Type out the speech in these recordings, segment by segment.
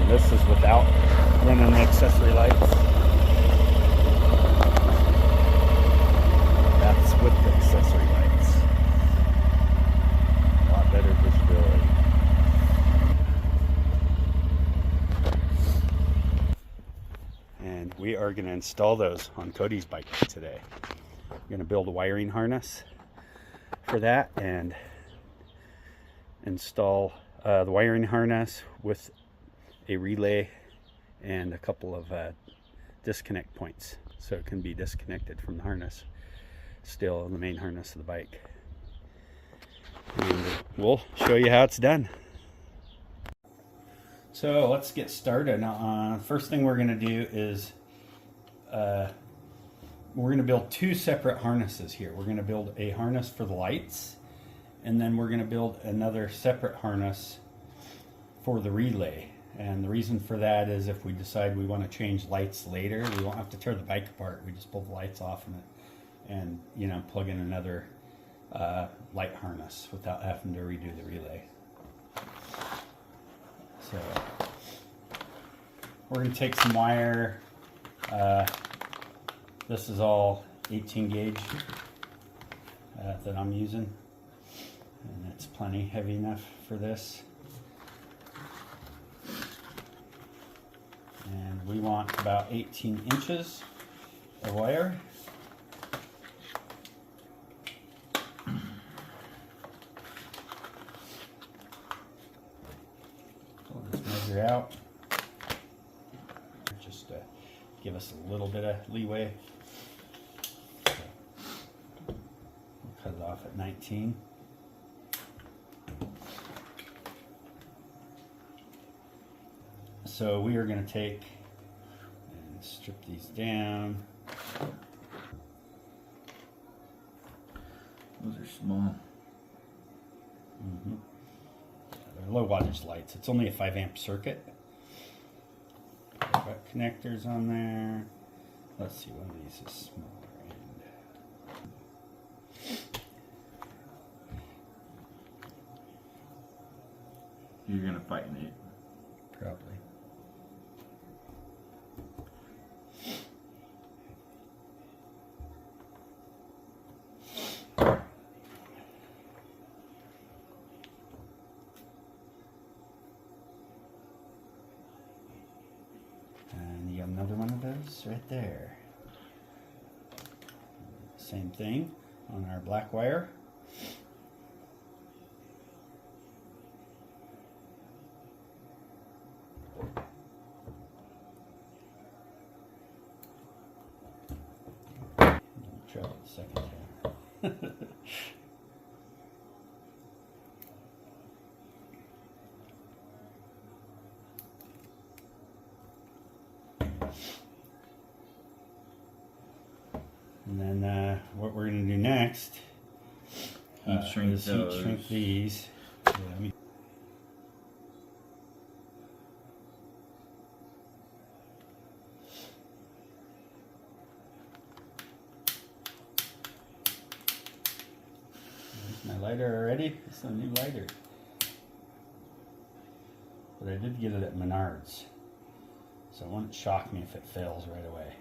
this is without running the accessory lights. That's with the accessory lights. A lot better visibility. And we are going to install those on Cody's bike today. We're going to build a wiring harness for that and install the wiring harness with a relay and a couple of disconnect points so it can be disconnected from the harness, still in the main harness of the bike. And we'll show you how it's done. So let's get started. First thing we're going to do is we're going to build two separate harnesses here. We're going to build a harness for the lights, and then we're going to build another separate harness for the relay. And the reason for that is if we decide we want to change lights later, we won't have to tear the bike apart. We just pull the lights off and you know, plug in another light harness without having to redo the relay. So we're going to take some wire. This is all 18 gauge that I'm using, and it's plenty heavy enough for this. And we want about 18 inches of wire. We'll just measure out, just to give us a little bit of leeway. We'll cut it off at 19. So we are going to take and strip these down. Those are small. They're low wattage lights. It's only a 5 amp circuit. I've got connectors on there. Let's see, one of these is smaller end. You're gonna fight in it. Probably. And you got another one of those right there. Same thing on our black wire. Try it the second time. And then what we're going to do next Heat shrink is those. heat shrink these. Yeah, there's my lighter already. It's a new lighter. But I did get it at Menards, so it wouldn't shock me if it fails right away.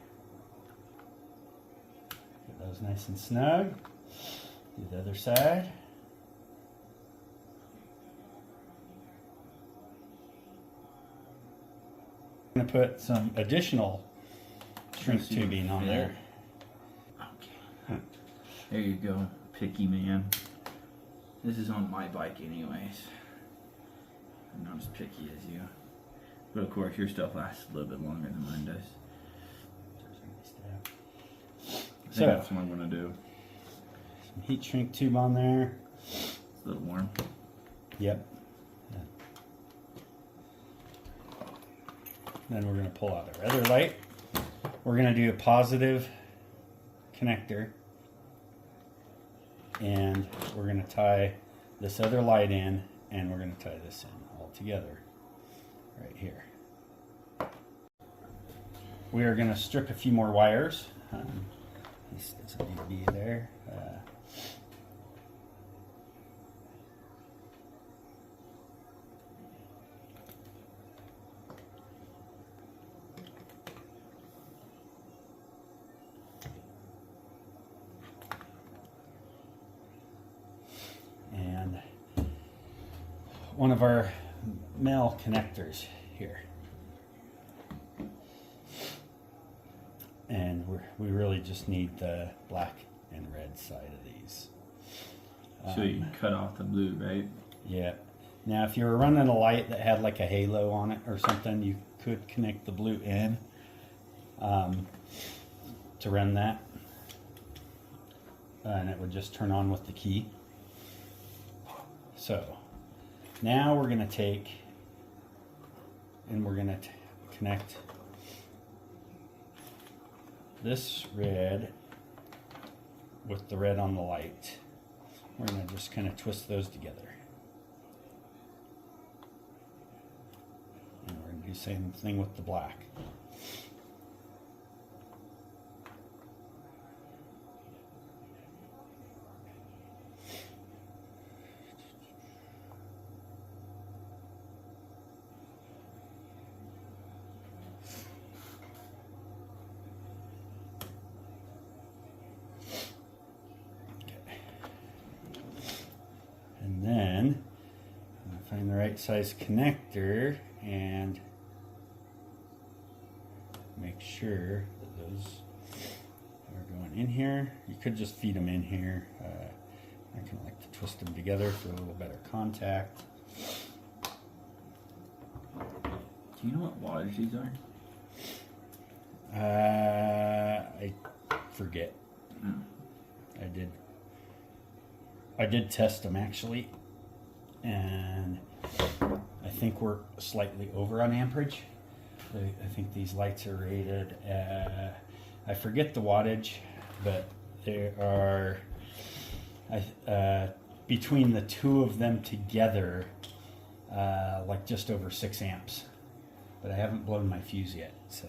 Get those nice and snug. Do the other side. I'm going to put some additional shrink tubing on there. Okay. There you go, picky man. This is on my bike anyways. I'm not as picky as you. But of course your stuff lasts a little bit longer than mine does. I think that's what I'm going to do. Some heat shrink tube on there. It's a little warm. Yep. Yeah. Then we're going to pull out our other light. We're going to do a positive connector. And we're going to tie this other light in, and we're going to tie this in all together right here. We are going to strip a few more wires. This doesn't need to be there. one of our male connectors here. And we really just need the black and red side of these. So you cut off the blue, right? Yeah. Now, if you were running a light that had like a halo on it or something, you could connect the blue in to run that. And it would just turn on with the key. So now we're going to take and we're going to connect this red with the red on the light. We're going to just kind of twist those together. And we're going to do the same thing with the black. And then find the right size connector and make sure that those are going in here. You could just feed them in here. I kind of like to twist them together for a little better contact. Do you know what wattage these are? I forget. Oh. I did test them actually, and I think we're slightly over on amperage. I think these lights are rated at, I forget the wattage, but they are between the two of them together, like just over 6 amps. But I haven't blown my fuse yet, so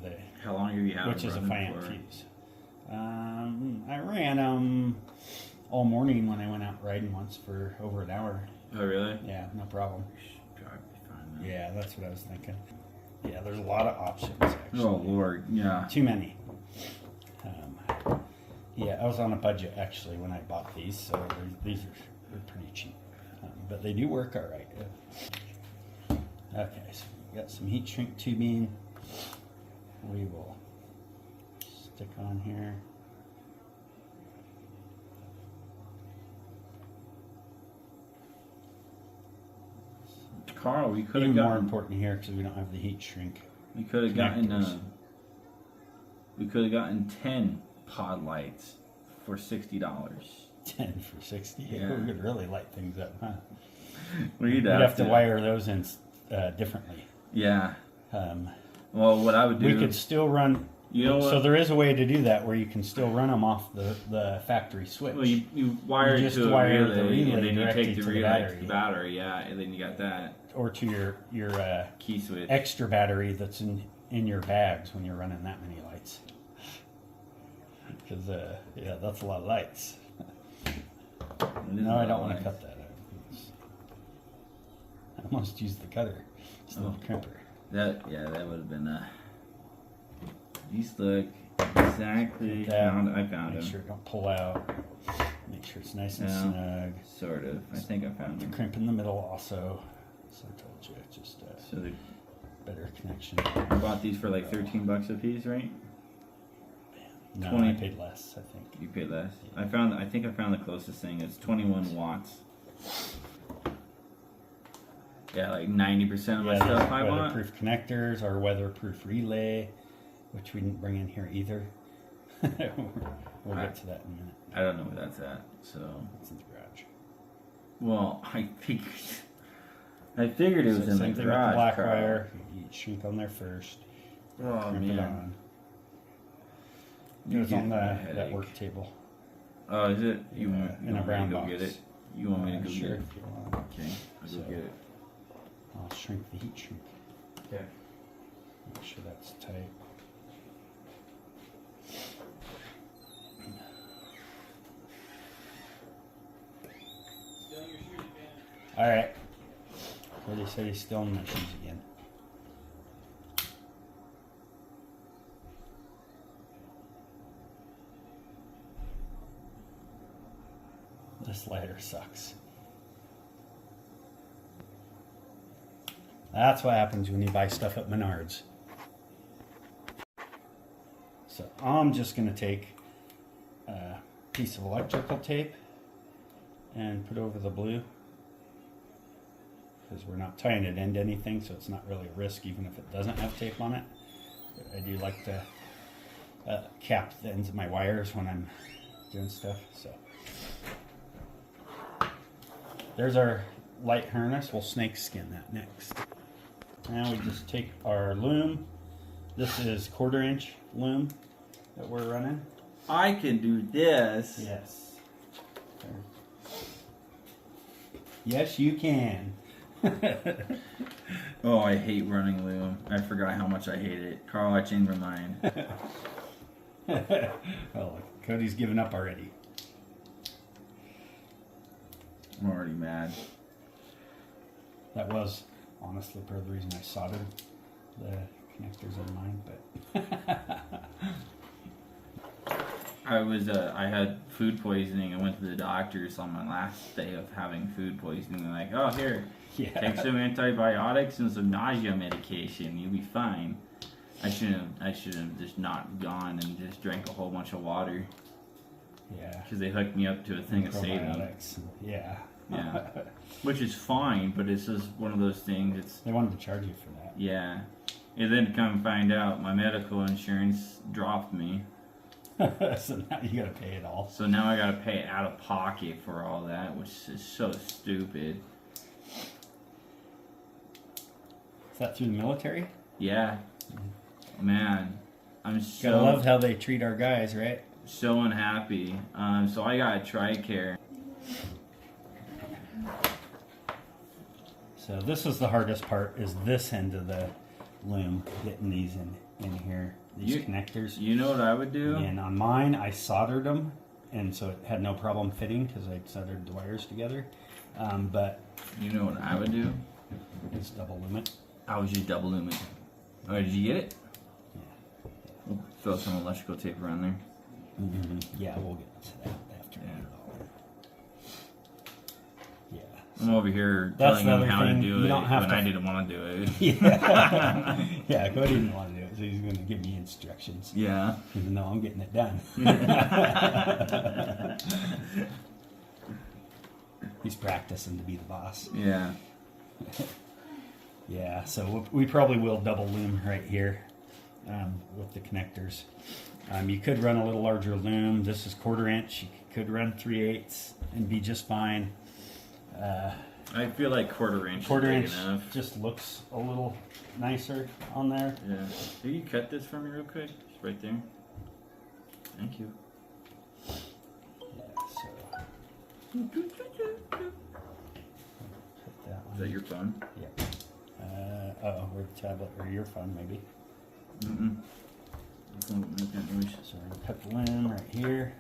they. How long have you had Which them is a 5 running amp for? fuse. I ran them all morning when I went out riding once for over an hour. Oh, really? Yeah, no problem. Should probably be fine then. Yeah, that's what I was thinking. Yeah, there's a lot of options actually. Oh, Lord, yeah. Too many. Yeah, I was on a budget actually when I bought these, so these are pretty cheap. But they do work all right. Okay, so we got some heat shrink tubing. We will stick on here. Carl, we could have Even more gotten. important here because we don't have the heat shrink. We could have gotten. connectors. We could have gotten 10 pod lights for $60. 10 for 60. Yeah. We could really light things up, huh? We'd We'd have to wire those in differently. Yeah. Um, Well, what I would do. we could still run. You know what? So there is a way to do that where you can still run them off the factory switch. Well, you wire You it just to a wire the relay, relay and then you directly take the to the relay to battery. the battery, yeah, and then you got that Or to your key switch. extra battery that's in your bags when you're running that many lights. Because yeah, that's a lot of lights. It is No, a I lot don't of want to lights. cut that out. I almost used the cutter instead of the crimper. That would have been these look exactly. I found Make them. sure it don't pull out. Make sure it's nice and Yeah. snug. Sort of. I think I found The them. crimp in the middle also. So I told you, it's just So they better connection. bought these for like $13 a piece, right? No, 20. I paid less, I think. You paid less. I think I found the closest thing. It's 21 watts. Yeah, like 90% of my Yeah, stuff these I bought. weatherproof connectors, our weatherproof relay, which we didn't bring in here either. We'll get to that in a minute. I don't know where that's at. So, It's in the garage. well, I figured it was So in same the thing garage. with the black Carl. wire. You shrink on there first. Oh Crimp it man, on. It You're was on giving me a that headache. work table. Oh, is it? You Yeah, want in a me brown to go box. get it? You want me to go Sure, get it? if you want. Okay, I'll So- go get it. I'll shrink the heat shrink. Okay. Make sure that's tight. All right. Cody said he's still in my shoes again. This lighter sucks. That's what happens when you buy stuff at Menards. So I'm just going to take a piece of electrical tape and put over the blue, because we're not tying it into anything, so it's not really a risk even if it doesn't have tape on it. But I do like to cap the ends of my wires when I'm doing stuff. So there's our light harness. We'll snake skin that next. Now we just take our loom. This is 1/4 inch loom that we're running. I can do this. Yes. Yes, you can. Oh, I hate running loom. I forgot how much I hate it. Carl, I changed my mind. Oh, Cody's given up already. I'm already mad. That was honestly part of the reason I soldered the connectors in mine, but I had food poisoning. I went to the doctors on my last day of having food poisoning. They're like, oh, here, take some antibiotics and some nausea medication. You'll be fine. I should have just not gone and just drank a whole bunch of water. Yeah. Because they hooked me up to a thing of saline. Yeah. Yeah. Which is fine, but it's just one of those things. They wanted to charge you for that. Yeah. And then to come find out, my medical insurance dropped me. So now you gotta pay it all. So now I gotta pay out of pocket for all that, which is so stupid. Is that through the military? Yeah. Man, I'm so... Gotta love how they treat our guys, right? So unhappy. So I got a TRICARE. So this is the hardest part, is this end of the loom, getting these in here, these connectors. You know what I would do? And on mine, I soldered them, and so it had no problem fitting because I soldered the wires together. But you know what I would do? It's double loom it. I was just double loom it. Oh, did you get it? Yeah. We'll throw some electrical tape around there. Mm-hmm. Yeah, we'll get to that after. Yeah. I'm over here That's telling him how to do it when I didn't want to do it. Yeah. Yeah, Cody didn't want to do it, so he's going to give me instructions. Yeah. Even though I'm getting it done. He's practicing to be the boss. Yeah. Yeah, so we probably will double loom right here with the connectors. You could run a little larger loom. This is 1/4 inch. You could run 3/8 and be just fine. I feel like 1/4 inch. 1/4 inch is big enough. just looks a little nicer on there. Yeah. Can you cut this for me real quick? Just right there. Thank you. Yeah, so put that one. Is that your phone? Yeah. Oh, or the tablet or your phone maybe. Mm-mm. Don't make that noise. So we're gonna cut the loom right here.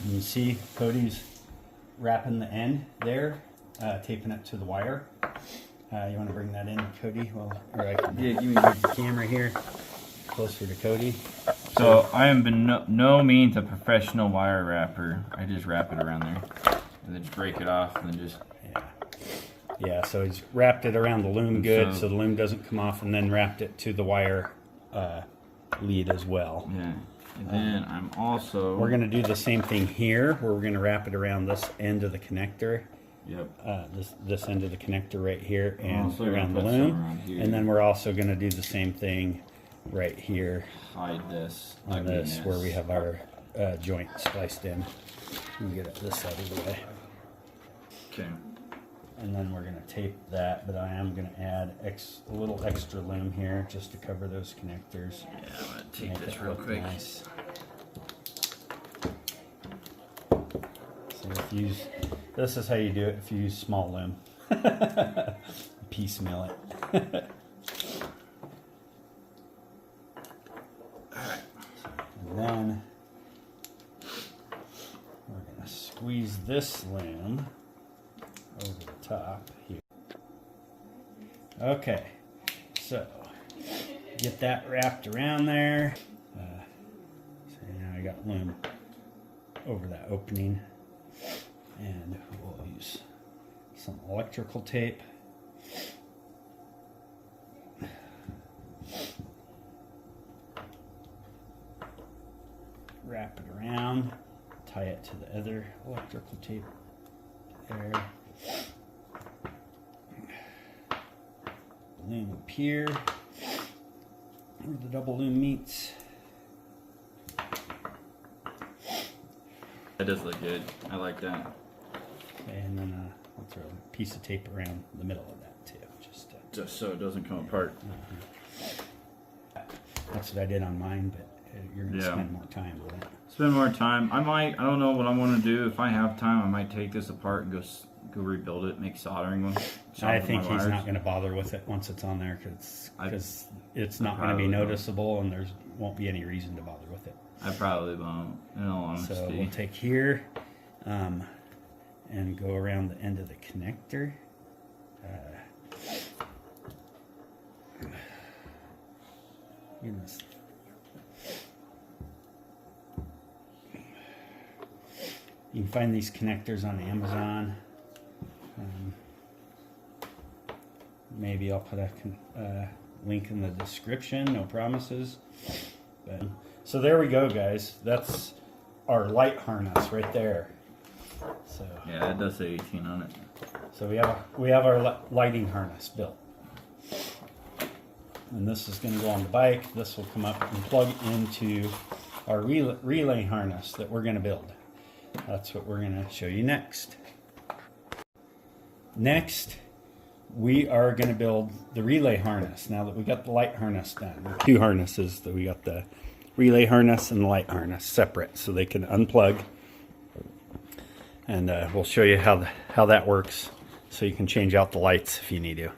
You can see Cody's wrapping the end there, taping it to the wire. You want to bring that in, Cody? Well, or I can Yeah, give me move the camera here closer to Cody. So I am by no means a professional wire wrapper. I just wrap it around there and then just break it off and then just... Yeah, so he's wrapped it around the loom good so the loom doesn't come off, and then wrapped it to the wire lead as well. Yeah, and then I'm also... We're going to do the same thing here, where we're going to wrap it around this end of the connector. Yep. This end of the connector right here, and also around the gonna put loom. some around here. And then we're also going to do the same thing right here Hide this. on this, where we have our joint spliced in. We can get it this side of the way. Okay. And then we're going to tape that, but I am going to add a little extra loom here just to cover those connectors. Yeah, I'm going to take Make this it real look quick. nice. So if you use, this is how you do it if you use small loom. Piecemeal it. And then we're going to squeeze this loom over the top here. Okay, so get that wrapped around there. So now I got loom over that opening, and we'll use some electrical tape. Wrap it around, tie it to the other electrical tape there. Loom up here where the double loom meets. That does look good. I like that. Okay, and then we'll throw a piece of tape around the middle of that too, Just so it doesn't come apart. That's what I did on mine, but you're gonna spend more time with it. Spend more time. I don't know what I want to do. If I have time, I might take this apart and go rebuild it, make soldering one. I think he's not going to bother with it once it's on there because it's not going to be noticeable and there won't be any reason to bother with it. I probably won't, in all honesty. So we'll take here and go around the end of the connector. Goodness. You can find these connectors on Amazon. Maybe I'll put a link in the description, no promises. But, so there we go, guys. That's our light harness right there. So yeah, it does say 18 on it. So we have our lighting harness built. And this is going to go on the bike. This will come up and plug into our relay harness that we're going to build. That's what we're going to show you next. Next, we are going to build the relay harness. Now that we got the light harness done, two harnesses. That we got the relay harness and the light harness separate, so they can unplug. And we'll show you how that works, so you can change out the lights if you need to.